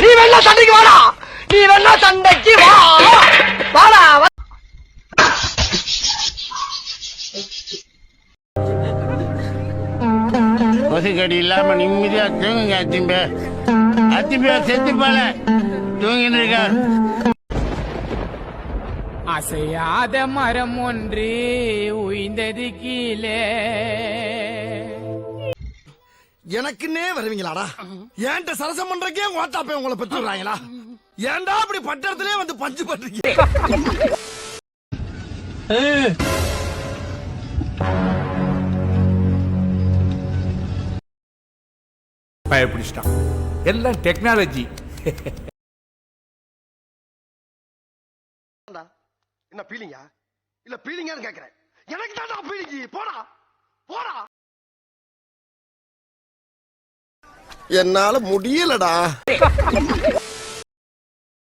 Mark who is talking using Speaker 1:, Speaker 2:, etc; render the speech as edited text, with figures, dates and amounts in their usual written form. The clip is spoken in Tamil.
Speaker 1: நீ வேணா சண்டைக்கு வாடா, நீ வேணா சண்டைக்கு வா, வாடா.
Speaker 2: கொசுக்கடி இல்லாம நிம்மதியா தூங்குங்க. அத்திம்பே செத்து போல தூங்கின்னு இருக்கா.
Speaker 3: அசையாத மரம் ஒன்று உய்ந்தது கீழே.
Speaker 4: எனக்குன்னே வருவீங்களாடா? ஏன்ட்ட சரசம் பண்றக்கே ஓட்டாப்பே உங்களை பெற்று விடுறாங்களா? ஏன்டா அப்படி பட்டத்திலே வந்து பஞ்சு பண்றீங்க?
Speaker 5: பயப்பிடிச்சிட்டான். எல்லாம் டெக்னாலஜி.
Speaker 4: என்ன பீலிங்கா? இல்ல பீலிங்கான்னு கேக்குறேன். எனக்கு தான் பீலிங்கி. போடா போடா. என்னால முடியலடா.